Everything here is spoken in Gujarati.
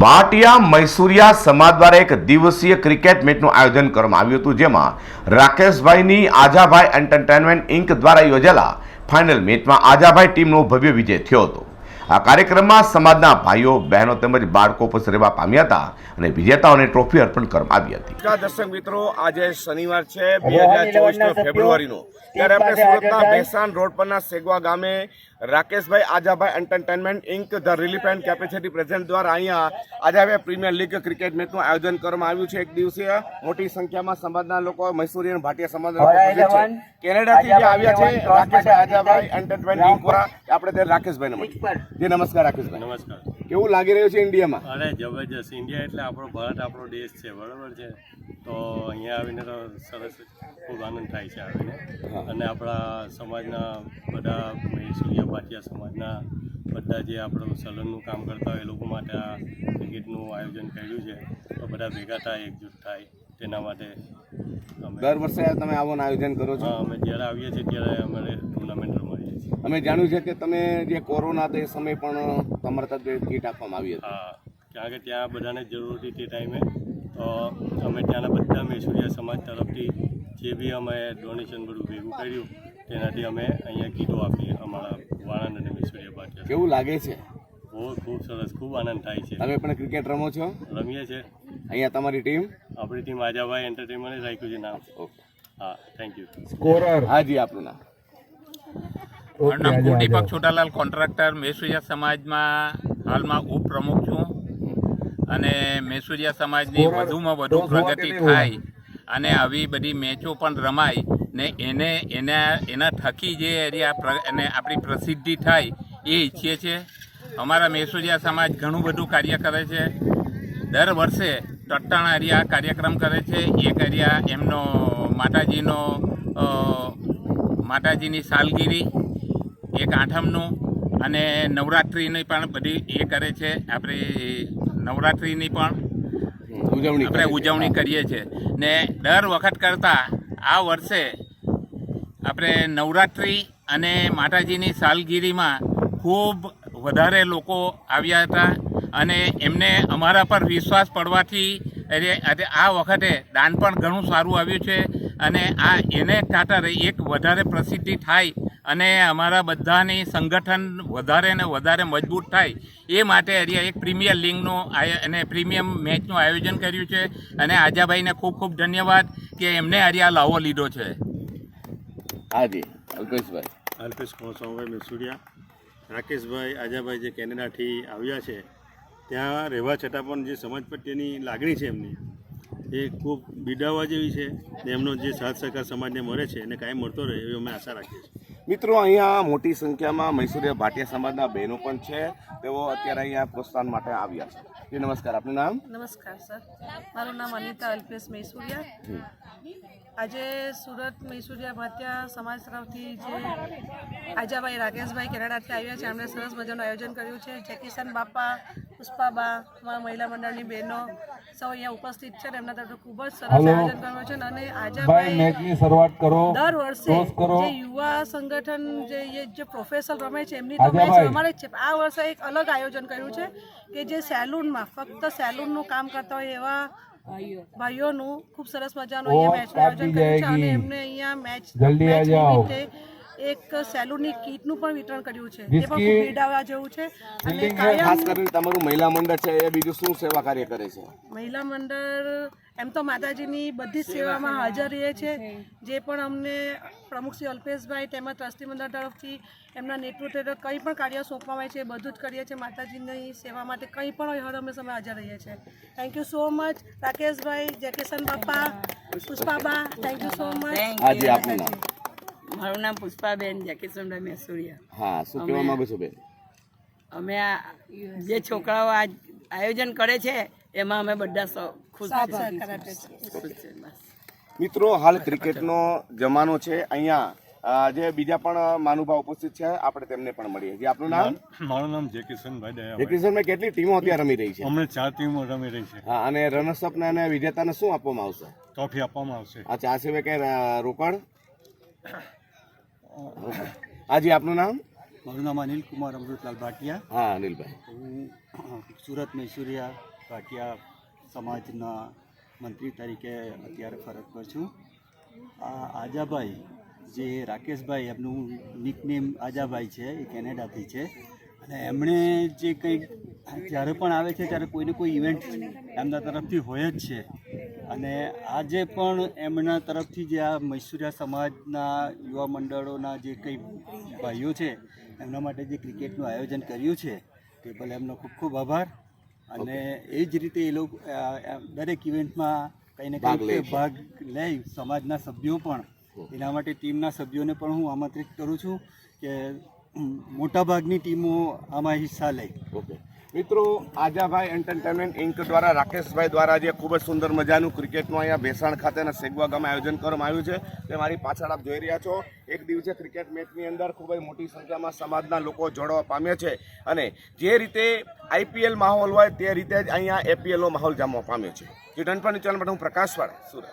ભાટિયા મૈસુરિયા સમાજ દ્વારા એક દિવસીય ક્રિકેટ મેચનું આયોજન કરવામાં આવ્યું હતું, જેમાં રાકેશભાઈની આજાભાઈ એન્ટરટેનમેન્ટ ઇન્ક દ્વારા યોજેલા ફાઇનલ મેચમાં આજાભાઈ ટીમનો ભવ્ય વિજય થયો હતો। આ કાર્યક્રમમાં સમાજના ભાઈઓ બહેનો તેમજ બાળકો ઉપસ્થિત રહેવા પામ્યા હતા અને વિજેતાઓને ટ્રોફી અર્પણ કરવામાં આવી હતી। દર્શક મિત્રો, આજે શનિવાર છે 2024 ફેબ્રુઆરીનો, ત્યારે આપણે સુરતના બેસાણ રોડ પરના સેગવા ગામે રાકેશભાઈ આજાભાઈ entertainment inc the relief and capacity present દ્વારા અહીંયા આજાભાઈ પ્રીમિયર લીગ ક્રિકેટ મેચનું આયોજન કરવામાં આવ્યું છે। એક દિવસીય મોટી સંખ્યામાં સમાજના લોકો, મૈસુરી અને ભાટિયા સમાજના લોકો છે, કેનેડાથી જે આવ્યા છે રાકેશભાઈ આજાભાઈ એન્ટરટેનમેન્ટ ઇન્ક દ્વારા આપણે તે રાકેશભાઈને મળીએ। જી નમસ્કાર રાકેશભાઈ। નમસ્કાર। કેવું લાગી રહ્યું છે ઇન્ડિયામાં? અરે જબરજસ્ત, ઇન્ડિયા એટલે આપણો ભારત આપણો દેશ છે, બરાબર છે, તો અહીંયા આવીને તો સરસ ખૂબ આનંદ થાય છે આવીને। અને આપણા સમાજના બધા મૈસુરિયા ભાટિયા સમાજના બધા જે આપણું સલૂનનું કામ કરતા હોય એ લોકો માટે આ ક્રિકેટનું આયોજન કર્યું છે, તો બધા ભેગા થાય, એકજૂટ થાય, તેના માટે અમે દર વર્ષે તમે આવું આયોજન કરો છો? અમે જ્યારે આવીએ છીએ ત્યારે અમે ટુર્નામેન્ટ રમાડીએ છીએ। અમે જાણ્યું છે કે તમે જે કોરોના તે સમય પણ તમારા તરફથી કીટ આપવામાં આવી હતી। હા, કારણ કે ત્યાં બધાને જરૂર હતી તે ટાઈમે, તો અમે ત્યાંના બધા મૈસુરિયા સમાજ તરફથી જે બી અમે ડોનેશન બધું ભેગું કર્યું તેનાથી અમે અહીંયા કીટો આપીએ અમારા વાળંદ અને મૈસુરિયા ભાટિયા। કેવું લાગે છે? બહુ ખૂબ સરસ, ખૂબ આનંદ થાય છે। તમે પણ ક્રિકેટ રમો છો? રમીએ છીએ। અહીંયા તમારી ટીમ? આપણી ટીમ આજાભાઈ એન્ટરટેનમેન્ટ રાખ્યું છે નામ। ઓકે, હા, થેન્ક યુ। સ્કોરર? હાજી, આપનું નામ? મારું નામ કુલદીપક છોટાલાલ, કોન્ટ્રાક્ટર, મૈસુરિયા સમાજમાં હાલમાં ઉપપ્રમુખ છું અને મૈસુરિયા સમાજની વધુમાં વધુ પ્રગતિ થાય અને આવી બધી મેચો પણ રમાય ને એના થકી જે અને આપણી પ્રસિદ્ધિ થાય એ ઈચ્છીએ છીએ। અમારા મૈસુરિયા સમાજ ઘણું બધું કાર્ય કરે છે। દર વર્ષે ટટ્ટાણા એરિયા કાર્યક્રમ કરે છે। એક એરિયા એમનો માતાજીની સાલગીરી, એક આઠમનું અને નવરાત્રિની પણ બધી એ કરે છે। આપણે નવરાત્રિની પણ આપણે ઉજવણી કરીએ છીએ ને દર વખત કરતાં આ વર્ષે આપણે નવરાત્રિ અને માતાજીની સાલગીરીમાં ખૂબ વધારે લોકો આવ્યા હતા અને એમને અમારા પર વિશ્વાસ પડવાથી આ વખતે દાન પણ ઘણું સારું આવ્યું છે અને એને ખાતર એક વધારે પ્રસિદ્ધિ થાય અને અમારા બધાની સંગઠન વધારે ને વધારે મજબૂત થાય એ માટે એક પ્રીમિયર લીગનું અને પ્રીમિયમ મેચનું આયોજન કર્યું છે અને આજાભાઈને ખૂબ ખૂબ ધન્યવાદ કે એમને આ લાવો લીધો છે। હાજી, અલ્પેશભાઈ? અલ્પેશ કોસવાભાઈ મૈસુરિયા। રાકેશભાઈ આજાભાઈ જે કેનેડાથી આવ્યા છે, ત્યાં રહેવા છતાં પણ જે સમાજ પ્રત્યેની લાગણી છે એમની, એ ખૂબ બિરદાવવા જેવી છે ને એમનો જે સાથ સહકાર સમાજને મળે છે અને કાયમ મળતો રહે એવી અમે આશા રાખીએ છીએ। મિત્રો, અહીંયા મોટી સંખ્યામાં મૈસુરિયા ભાટિયા સમાજના બહેનો પણ છે, તેઓ અત્યારે અહીંયા પ્રોત્સાહન માટે આવ્યા છે। જી નમસ્કાર, આપનું નામ? નમસ્કાર સર, મારું નામ અનિતા અલ્પેશ મૈસુરિયા। આજે સુરત મૈસુરિયા ભાટિયા સમાજ તરફથી જે આજાભાઈ રાકેશભાઈ કેનેડાથી આવ્યા છે, એમણે સરસ મજાનું આયોજન કર્યું છે। જેકીસન બાપા, પુષ્પાબા, અમારા મહિલા મંડળની બહેનો સૌ અહીંયા ઉપસ્થિત છે, એમના તરફથી ખૂબ જ સરસ આયોજન કર્યું છે અને આજાભાઈ દર વર્ષે જે યુવા સંગઠન જે પ્રોફેશનલ રમે છે એમની તો મેચ રમાડે જ છે। આ વર્ષે એક અલગ આયોજન કર્યું છે કે જે સેલૂનમાં ફક્ત સેલૂનનું કામ કરતા હોય એવા ભાઈઓનું ખૂબ સરસ મજાનું અહીંયા મેચનું આયોજન કર્યું છે અને એમને અહીંયા મેચ નિમિત્તે એક સેલૂનની કીટનું પણ વિતરણ કર્યું છે, તે પણ ખૂબ બિરદાવવા જેવું છે। અને ખાસ કરીને તમારું મહિલા મંડળ છે એ બીજું શું સેવા કાર્ય કરે છે? મહિલા મંડળ એમ તો માતાજીની બધી જ સેવામાં હાજર રહે છે। જે પણ અમને પ્રમુખ શ્રી અલ્પેશભાઈ તેમજ ટ્રસ્ટી મંડળ તરફથી એમના નેતૃત્વ કંઈ પણ કાર્ય સોંપવામાં આવે છે એ બધું જ કરીએ છીએ। માતાજીની સેવા માટે કંઈ પણ હોય હર હંમેશા અમે હાજર રહીએ છીએ। થેન્ક યુ સો મચ રાકેશભાઈ, જેકેશન બાપા, પુષ્પાબા, થેન્ક યુ સો મચ। હાજી, આપનું નામ? મારું નામ પુષ્પાબેન જેકીસનભાઈ મૈસુરિયા। હા, શું કહેવા માંગો છો બેન? અમે આ જે છોકરાઓ આ આયોજન કરે છે એમાં અમે બધા ખુશ છીએ। મિત્રો, હાલ ક્રિકેટનો જમાનો છે, અહીંયા જે બીજા પણ મહાનુભાવ ઉપસ્થિત છે, આપણે તેમને પણ મળીએ। જે આપનું નામ? મારું નામ જેકીસનભાઈ દયાભાઈ। જેકીસનભાઈ, કેટલી ટીમો અત્યારે રમી રહી છે? અમને 4 ટીમો રમી રહી છે। હા, અને રનર્સઅપને અને વિજેતાને શું આપવામાં આવશે? ટ્રોફી આપવામાં આવશે। અચ્છા, આ સિવાય કંઈ રોકડ? હાજી, આપનું નામ? મારું નામ અનિલ કુમાર અમૃતલાલ ભાટિયા. હા અનિલભાઈ, હું સુરત મૈસુરિયા ભાટિયા સમાજના મંત્રી તરીકે અત્યારે ફરજ પર છું. આ આજાભાઈ જે રાકેશભાઈ, એમનું નિકનેમ આજાભાઈ છે, એ કેનેડાથી છે. અને એમણે જે કંઈક જ્યારે પણ આવે છે ત્યારે કોઈને કોઈ ઇવેન્ટ એમના તરફથી હોય જ છે. અને આજે પણ એમના તરફથી જે આ મૈસુરિયા સમાજના યુવા મંડળોના જે કંઈ ભાઈઓ છે એમના માટે જે ક્રિકેટનું આયોજન કર્યું છે તે બદલ એમનો ખૂબ ખૂબ આભાર. અને એ જ રીતે એ લોકો દરેક ઇવેન્ટમાં કંઈ ને કંઈ ભાગ લે. સમાજના સભ્યો પણ, એના માટે ટીમના સભ્યોને પણ હું આમંત્રિત કરું છું કે મોટાભાગની ટીમો આમાં હિસ્સા લે. ઓકે મિત્રો, આજાભાઈ એન્ટરટેનમેન્ટ ઇન્ક દ્વારા રાકેશભાઈ દ્વારા જે ખૂબ જ સુંદર મજાનું ક્રિકેટનું અહીંયા ભેસાણ ખાતેના સેગવા ગામે આયોજન કરવામાં આવ્યું છે તે મારી પાછળ આપ જોઈ રહ્યા છો. એક દિવસે ક્રિકેટ મેચની અંદર ખૂબ જ મોટી સંખ્યામાં સમાજના લોકો જોડવા પામ્યા છે. અને જે રીતે IPL માહોલ હોય તે રીતે જ અહીંયા APLનો માહોલ જામવા પામ્યો છે. જે ડનપણની ચેનલ માટે હું પ્રકાશવાળા, સુરત.